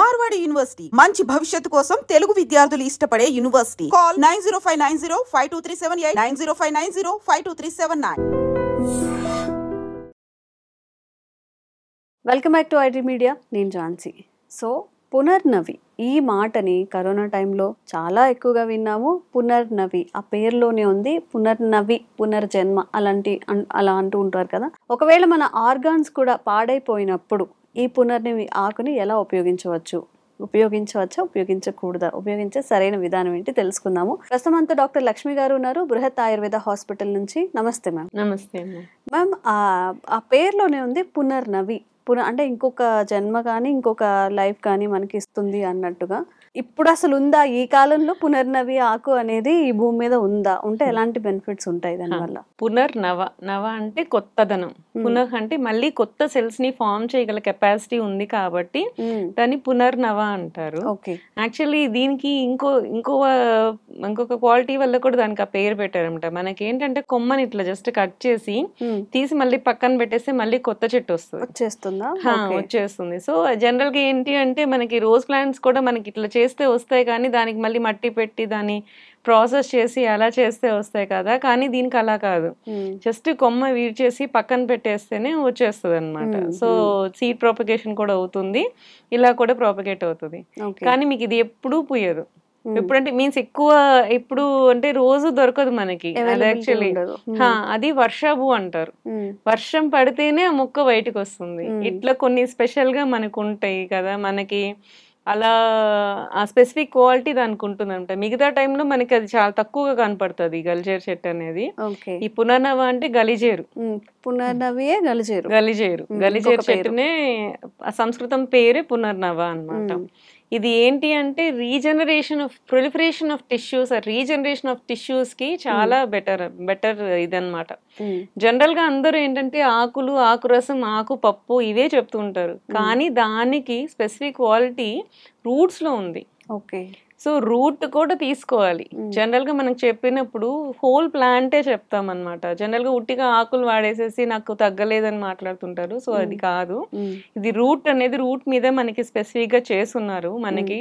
Marwadi university మంచి భవిష్యత్తు కోసం తెలుగు విద్యార్థులు ఇష్టపడే university. Call 9059052378 9059052379. Welcome back to IT media. నేను ఝాన్సీ. సో పునర్నవి ఈ మాటని కరోనా టైంలో చాలా ఎక్కువగా విన్నాము. పునర్నవి ఆ పేరులోనే ఉంది. పునర్నవి, పునర్జన్మ అలా అంటూ ఉంటారు కదా. ఒకవేళ మన ఆర్గాన్స్ కూడా పాడైపోయినప్పుడు ఈ పునర్నవి ఆకుని ఎలా ఉపయోగించవచ్చా, ఉపయోగించకూడదా, ఉపయోగించే సరైన విధానం ఏంటి తెలుసుకుందాము. ప్రస్తుతం అంతా డాక్టర్ లక్ష్మి గారు ఉన్నారు, బృహత్ ఆయుర్వేద హాస్పిటల్ నుంచి. నమస్తే మ్యామ్. నమస్తే మ్యామ్. ఆ పేరులోనే ఉంది పునర్నవి. అంటే ఇంకొక జన్మ కానీ ఇంకొక లైఫ్ కానీ మనకి ఇస్తుంది అన్నట్టుగా. ఇప్పుడు అసలు ఉందా ఈ కాలంలో పునర్నవి ఆకు అనేది ఈ భూమి మీద ఉందా? ఉంటే ఎలాంటి బెనిఫిట్స్ ఉంటాయి దానివల్ల? నవ అంటే కొత్తదనం. పునః అంటే మళ్ళీ కొత్త సెల్స్ ని ఫామ్ చేయగల కెపాసిటీ ఉంది కాబట్టి దాన్ని పునర్నవ అంటారు. యాక్చువల్లీ దీనికి ఇంకొక క్వాలిటీ వల్ల కూడా దానికి ఆ పేరు పెట్టారనమాట. మనకి ఏంటంటే కొమ్మని ఇట్లా జస్ట్ కట్ చేసి తీసి మళ్ళీ పక్కన పెట్టేస్తే మళ్ళీ కొత్త చెట్టు వచ్చేస్తుంది. సో జనరల్ గా ఏంటి అంటే మనకి రోజ్ ప్లాంట్స్ కూడా మనకి ఇట్లా చేస్తే వస్తాయి, కానీ దానికి మళ్ళీ మట్టి పెట్టి దాన్ని ప్రాసెస్ చేసి అలా చేస్తే వస్తాయి కదా. కానీ దీనికి అలా కాదు, జస్ట్ కొమ్మ వీడ్చేసి పక్కన పెట్టేస్తేనే వచ్చేస్తుంది అనమాట. సో సీడ్ ప్రాపగేషన్ కూడా అవుతుంది, ఇలా కూడా ప్రాపగేట్ అవుతుంది. కానీ మీకు ఇది ఎప్పుడూ పూయదు. ఎప్పుడంటే మీన్స్ ఎక్కువ ఇప్పుడు అంటే రోజు దొరకదు మనకి. అది యాక్చువల్లీ అది వర్షాభు అంటారు. వర్షం పడితేనే ఆ మొక్క బయటకు వస్తుంది. ఇట్లా కొన్ని స్పెషల్ గా మనకు ఉంటాయి కదా, మనకి అలా ఆ స్పెసిఫిక్ క్వాలిటీ దానికి ఉంటుంది అనమాట. మిగతా టైంలో మనకి అది చాలా తక్కువగా కనపడుతుంది గలిజేరు చెట్టు అనేది. ఈ పునర్నవ అంటే గలిజేరు చెట్టునే ఆ సంస్కృతం పేరే పునర్నవ అన్నమాట. ఇది ఏంటి అంటే proliferation of tissues, regeneration of tissues కి చాలా బెటర్ ఇదన్నమాట. జనరల్ గా అందరూ ఏంటంటే ఆకులు, ఆకురసం, ఆకు పప్పు ఇవే చెప్తూ ఉంటారు, కానీ దానికి స్పెసిఫిక్ క్వాలిటీ రూట్స్ లో ఉంది. సో రూట్ కూడా తీసుకోవాలి. జనరల్ గా మనకు చెప్పినప్పుడు హోల్ ప్లాంటే చెప్తాం అనమాట. జనరల్ గా ఉట్టిగా ఆకులు వాడేసేసి నాకు తగ్గలేదని మాట్లాడుతుంటారు. సో అది కాదు, ఇది రూట్ అనేది రూట్ మీద మనకి స్పెసిఫిక్ గా చేస్తున్నారు. మనకి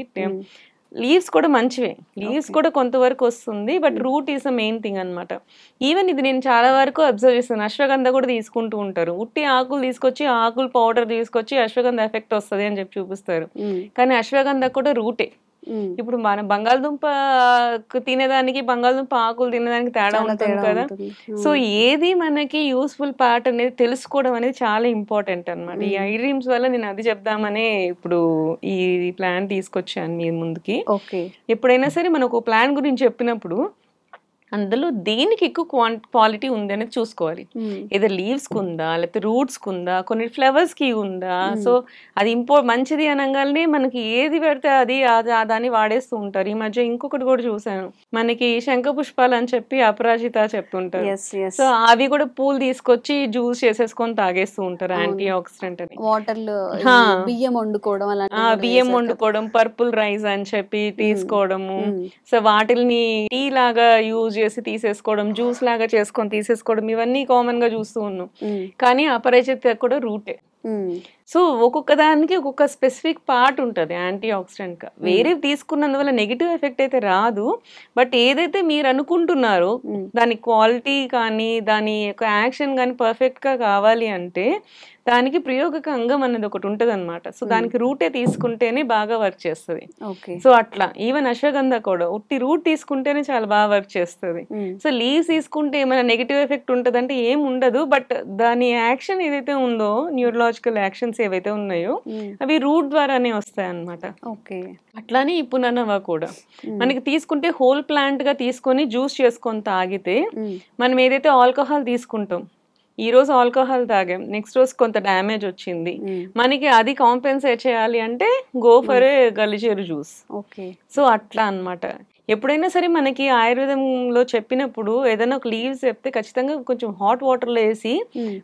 లీవ్స్ కూడా మంచివే, లీవ్స్ కూడా కొంతవరకు వస్తుంది, but root is the main thing అనమాట. ఈవెన్ ఇది నేను చాలా వరకు అబ్జర్వ్ చేస్తాను, అశ్వగంధ కూడా తీసుకుంటూ ఉంటారు. ఉట్టి ఆకులు తీసుకొచ్చి ఆకులు పౌడర్ తీసుకొచ్చి అశ్వగంధ ఎఫెక్ట్ వస్తుంది అని చెప్పి చూపిస్తారు, కానీ అశ్వగంధ కూడా రూటే. ఇప్పుడు మన బంగాళదుంప తినేదానికి బంగాళదుంప ఆకులు తినేదానికి తేడా ఉంటుంది కదా. సో ఏది మనకి యూస్ఫుల్ పార్ట్ అనేది తెలుసుకోవడం అనేది చాలా ఇంపార్టెంట్ అనమాట. ఈ ఐ డ్రీమ్స్ వల్ల నేను అది చెప్దామనే ఇప్పుడు ఈ ప్లాన్ తీసుకొచ్చాను మీ ముందుకి. ఎప్పుడైనా సరే మనం ఒక ప్లాన్ గురించి చెప్పినప్పుడు అందులో దేనికి ఎక్కువ క్వాలిటీ ఉంది అనేది చూసుకోవాలి. ఏదో లీవ్స్ కు ఉందా, లేకపోతే రూట్స్ కు ఉందా, కొన్ని ఫ్లవర్స్ కి ఉందా. సో అది మంచిది అనగానే మనకి ఏది పెడితే అది దాన్ని వాడేస్తూ ఉంటారు. ఈ మధ్య ఇంకొకటి కూడా చూసాను, మనకి శంఖ పుష్పాలు అని చెప్పి అపరాజిత చెప్తుంటారు. సో అవి కూడా పూలు తీసుకొచ్చి జ్యూస్ చేసేసుకొని తాగేస్తూ ఉంటారు, యాంటీ ఆక్సిడెంట్ అని. బియ్యం వండుకోవడం, పర్పుల్ రైస్ అని చెప్పి తీసుకోవడము. సో వాటిని టీ లాగా యూజ్ చేసి తీసేసుకోవడం, జ్యూస్ లాగా చేసుకొని తీసేసుకోవడం, ఇవన్నీ కామన్ గా చూస్తూ ఉన్నాం. కానీ అపరిచిత కూడా రూటే. సో ఒక్కొక్క దానికి ఒక్కొక్క స్పెసిఫిక్ పార్ట్ ఉంటుంది యాంటీ ఆక్సిడెంట్ గా. వేరే తీసుకున్నందువల్ల నెగిటివ్ ఎఫెక్ట్ అయితే రాదు, బట్ ఏదైతే మీరు అనుకుంటున్నారో దాని క్వాలిటీ కానీ దాని యొక్క యాక్షన్ కానీ పర్ఫెక్ట్ గా కావాలి అంటే దానికి ప్రయోగక అంగం అనేది ఒకటి ఉంటది అనమాట. సో దానికి రూటే తీసుకుంటేనే బాగా వర్క్ చేస్తుంది. సో అట్లా ఈవెన్ అశ్వగంధ కూడా ఉట్టి రూట్ తీసుకుంటేనే చాలా బాగా వర్క్ చేస్తుంది. సో లీవ్స్ తీసుకుంటే ఏమైనా నెగిటివ్ ఎఫెక్ట్ ఉంటది అంటే ఏం ఉండదు, బట్ దాని యాక్షన్ ఏదైతే ఉందో, న్యూరలాజికల్ యాక్షన్స్ ఏవైతే ఉన్నాయో అవి రూట్ ద్వారానే వస్తాయి అన్నమాట. అట్లానే ఈ పునర్నవ కూడా మనకి తీసుకుంటే హోల్ ప్లాంట్ గా తీసుకొని జ్యూస్ చేసుకొని తాగితే, మనం ఏదైతే ఆల్కహాల్ తీసుకుంటాం, ఈ రోజు ఆల్కహాల్ తాగాం, నెక్స్ట్ రోజు కొంత డ్యామేజ్ వచ్చింది, మనకి అది కాంపెన్సేట్ చేయాలి అంటే గో ఫర్ ఏ గలిజేరు జ్యూస్. సో అట్లా అన్నమాట. ఎప్పుడైనా సరే మనకి ఆయుర్వేదంలో చెప్పినప్పుడు ఏదైనా ఒక లీవ్స్ చెప్తే ఖచ్చితంగా కొంచెం హాట్ వాటర్లో వేసి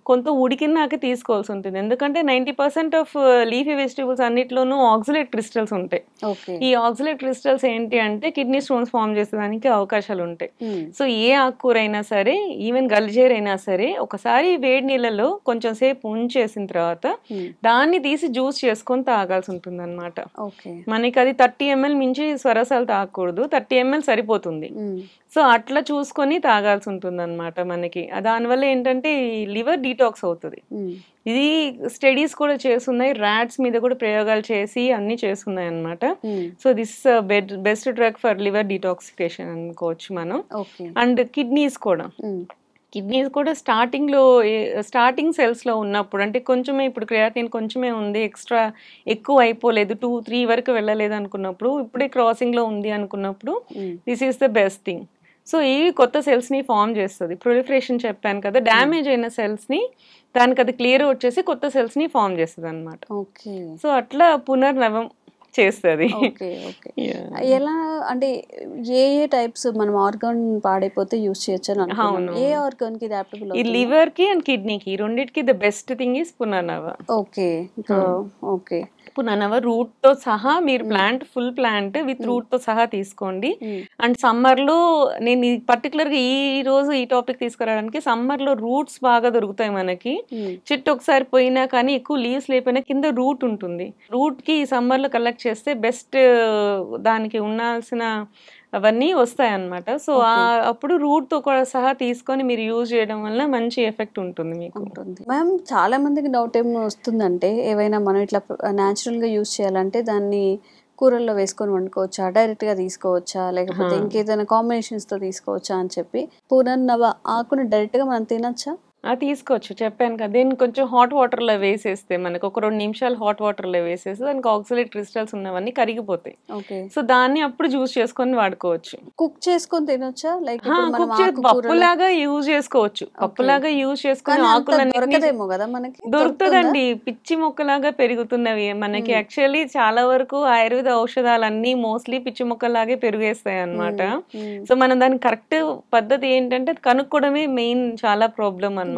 కొంత ఉడికినాక తీసుకోవాల్సి ఉంటుంది. ఎందుకంటే 90% ఆఫ్ లీఫీ వెజిటేబుల్స్ అన్నిట్లోనూ ఆక్సలేట్ క్రిస్టల్స్ ఉంటాయి. ఈ ఆక్సలేట్ క్రిస్టల్స్ ఏంటి అంటే కిడ్నీ స్టోన్స్ ఫామ్ చేసేదానికి అవకాశాలు ఉంటాయి. సో ఏ ఆకుకూర అయినా సరే, ఈవెన్ గలిజేర్ అయినా సరే, ఒకసారి వేడి నీళ్ళలో కొంచెం సేపు ఉంచేసిన తర్వాత దాన్ని తీసి జ్యూస్ చేసుకొని తాగాల్సి ఉంటుంది అనమాట. మనకి అది 30 ml మించి స్వరసాలు తాగకూడదు, 30 ml సరిపోతుంది. సో అట్లా చూసుకొని తాగాల్సి ఉంటుంది అనమాట. మనకి దానివల్ల ఏంటంటే లివర్ డీటాక్స్ అవుతుంది. ఇది స్టడీస్ కూడా చేస్తున్నాయి, ర్యాట్స్ మీద కూడా ప్రయోగాలు చేసి అన్ని చేస్తున్నాయి అనమాట. So this best drug for liver detoxification అనుకోవచ్చు మనం. అండ్ కిడ్నీస్ కూడా స్టార్టింగ్ సెల్స్లో ఉన్నప్పుడు, అంటే కొంచెమే ఇప్పుడు క్రియాటిన్ కొంచెమే ఉంది, ఎక్స్ట్రా ఎక్కువ అయిపోలేదు, 2-3 వరకు వెళ్ళలేదు అనుకున్నప్పుడు, ఇప్పుడే క్రాసింగ్లో ఉంది అనుకున్నప్పుడు this is the best thing. So ఇవి కొత్త సెల్స్ని ఫామ్ చేస్తుంది. ప్రొలిఫరేషన్ చెప్పాను కదా, డ్యామేజ్ అయిన సెల్స్ని దానికి అది క్లియర్ వచ్చేసి కొత్త సెల్స్ని ఫామ్ చేస్తుంది అనమాట. సో అట్లా పునర్నవం చేస్తుంది. ఎలా అంటే ఏ టైప్స్ మనం ఆర్గాన్ పాడైపోతే యూజ్ చేయొచ్చు? ఏ ఆర్గాన్ కి అడాప్టబుల్? ఈ లివర్ కి అండ్ కిడ్నీకి రెండిటికి ద బెస్ట్ థింగ్ ఇస్ పునర్నవ. పునర్నవ రూట్ తో సహా మీరు ఫుల్ ప్లాంట్ విత్ రూట్ తో సహా తీసుకోండి. అండ్ సమ్మర్ లో నేను పర్టికులర్ గా ఈ రోజు ఈ టాపిక్ తీసుకురావడానికి, సమ్మర్ లో రూట్స్ బాగా దొరుకుతాయి మనకి. చెట్టు ఒకసారి పోయినా కానీ ఎక్కువ లీవ్స్ లేకపోయినా కింద రూట్ ఉంటుంది. రూట్ కి ఈ సమ్మర్ లో కలెక్ట్ చేస్తే బెస్ట్, దానికి ఉండాల్సిన అవన్నీ వస్తాయి అన్నమాట. సో అప్పుడు రూట్ తో కూడా సహా తీసుకొని మీరు యూజ్ చేయడం వల్ల మంచి ఎఫెక్ట్ ఉంటుంది మీకు. మ్యామ్ చాలా మందికి డౌట్ ఏం వస్తుందంటే, ఏవైనా మనం ఇట్లా న్యాచురల్ గా యూజ్ చేయాలంటే దాన్ని కూరల్లో వేసుకొని వండుకోవచ్చా, డైరెక్ట్ గా తీసుకోవచ్చా, లేకపోతే ఇంకేదైనా కాంబినేషన్స్ తో తీసుకోవచ్చా అని చెప్పి, పునర్నవ ఆకుని డైరెక్ట్ గా మనం తినచ్చా? తీసుకోవచ్చు, చెప్పాను కదా. దీన్ని కొంచెం హాట్ వాటర్లో వేసేస్తే, మనకు ఒక 2 నిమిషాలు హాట్ వాటర్లో వేసేస్తే దానికి ఆక్సలేట్ క్రిస్టల్స్ ఉన్నవన్నీ కరిగిపోతాయి. సో దాన్ని అప్పుడు జ్యూస్ చేసుకొని వాడుకోవచ్చు. కుక్ చేసుకొని తినొచ్చా? లైక్ పప్పులాగా యూజ్ చేసుకోవచ్చు. పప్పులాగా యూజ్ చేసుకొని ఆకులన్నీ దొరుకుతుందండి. పిచ్చి మొక్కలాగా పెరుగుతున్నవి మనకి. యాక్చువల్లీ చాలా వరకు ఆయుర్వేద ఔషధాలన్నీ మోస్ట్లీ పిచ్చి మొక్కలాగే పెరిగేస్తాయి అన్నమాట. సో మనం దాని కరెక్ట్ పద్ధతి ఏంటంటే కనుక్కోవడమే మెయిన్ చాలా ప్రాబ్లం అన్నమాట.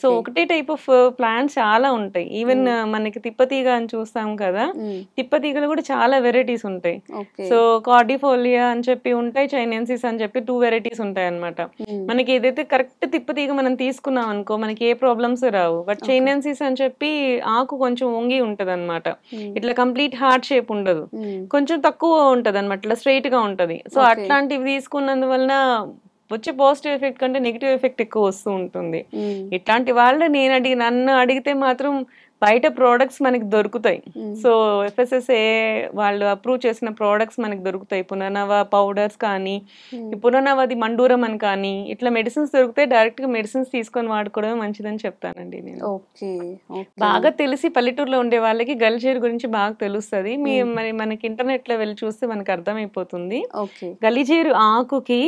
సో ఒకటే టైప్ ఆఫ్ ప్లాంట్స్ చాలా ఉంటాయి. ఈవెన్ మనకి తిప్పతీగ అని చూస్తాం కదా, తిప్పతీగలు కూడా చాలా వెరైటీస్ ఉంటాయి. సో కార్డిఫోలియా అని చెప్పి ఉంటాయి, చైనెన్సిస్ అని చెప్పి 2 వెరైటీస్ ఉంటాయి అన్నమాట. మనకి ఏదైతే కరెక్ట్ తిప్పతీగ మనం తీసుకున్నాం అనుకో మనకి ఏ ప్రాబ్లమ్స్ రావు. బట్ చైనెన్సిస్ అని చెప్పి ఆకు కొంచెం వంగి ఉంటది అనమాట, ఇట్లా కంప్లీట్ హార్ట్ షేప్ ఉండదు, కొంచెం తక్కువ ఉంటది అనమాట, ఇట్లా స్ట్రైట్ గా ఉంటది. సో అట్లాంటివి తీసుకున్నందువలన వచ్చే పాజిటివ్ ఎఫెక్ట్ కంటే నెగిటివ్ ఎఫెక్ట్ ఎక్కువ వస్తూ ఉంటుంది. ఇట్లాంటి వాళ్ళు నన్ను అడిగితే మాత్రం బయట ప్రోడక్ట్స్ మనకి దొరుకుతాయి. సో FSSAI వాళ్ళు అప్రూవ్ చేసిన ప్రోడక్ట్స్ మనకి దొరుకుతాయి. పునర్నవ పౌడర్స్ కానీ, పునర్నవది మండూరం అని కానీ, ఇట్లా మెడిసిన్స్ దొరుకుతాయి. డైరెక్ట్ గా మెడిసిన్స్ తీసుకొని వాడుకోవడమే మంచిదని చెప్తానండి నేను. బాగా తెలిసి పల్లెటూరులో ఉండే వాళ్ళకి గలిజేరు గురించి బాగా తెలుస్తుంది. మరి మనకి ఇంటర్నెట్ లో వెళ్ళి చూస్తే మనకి అర్థమైపోతుంది. గలిజేరు ఆకుకి,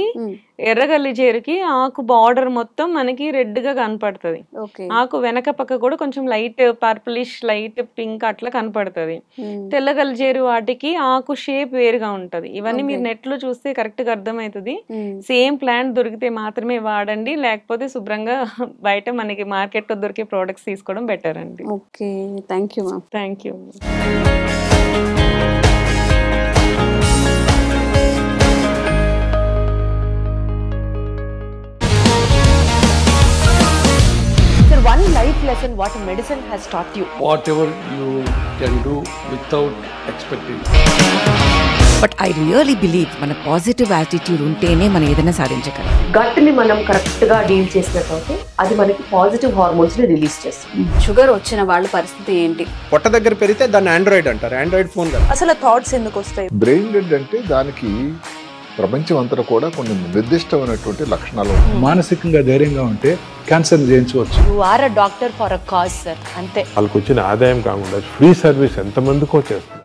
ఎర్ర గలిజేరుకి ఆకు బార్డర్ మొత్తం మనకి రెడ్ గా కనపడుతుంది. ఆకు వెనక పక్క కూడా కొంచెం లైట్ పర్పులిష్, లైట్ పింక్ అట్లా కనపడుతుంది. తెల్ల గలిజేరు వాటికి ఆకు షేప్ వేరుగా ఉంటది. ఇవన్నీ మీరు నెట్ లో చూస్తే కరెక్ట్ గా అర్థమవుతుంది. సేమ్ ప్లాంట్ దొరికితే మాత్రమే వాడండి, లేకపోతే శుభ్రంగా బయట మనకి మార్కెట్ లో దొరికే ప్రోడక్ట్స్ తీసుకోవడం బెటర్ అండి. Okay, thank you ma'am. Thank you. One life lesson what medicine has taught you. Whatever you can do without expecting. But I really believe మన పాజిటివ్ యాటిట్యూడ్ ఉంటేనే మనం ఏదైనా సాధించగలం. గట్ ని మనం కరెక్ట్ గా డీల్ చేసినట్లయితే అది మనకి పాజిటివ్ హార్మోన్స్ ని రిలీజ్ చేస్తుంది. షుగర్ వచ్చిన వాళ్ళ పరిస్థితి ఏంటి? పొట్ట దగ్గర పెరిగితే దాన్ని ఆండ్రాయిడ్ అంటారు, ఆండ్రాయిడ్ ఫోన్ కదా. అసలు థాట్స్ ఎందుకు వస్తాయి? బ్రెయిన్ డెడ్ అంటే దానికి ప్రపంచం అంతా కూడా కొన్ని నిర్దిష్టమైనటువంటి లక్షణాలు. మానసికంగా ధైర్యంగా ఉంటే క్యాన్సర్ జయించవచ్చు. You are a doctor for a cause sir, అంతే. వాళ్ళకి వచ్చిన ఆదాయం కాకుండా ఫ్రీ సర్వీస్ ఎంతమందికో చేస్తారు.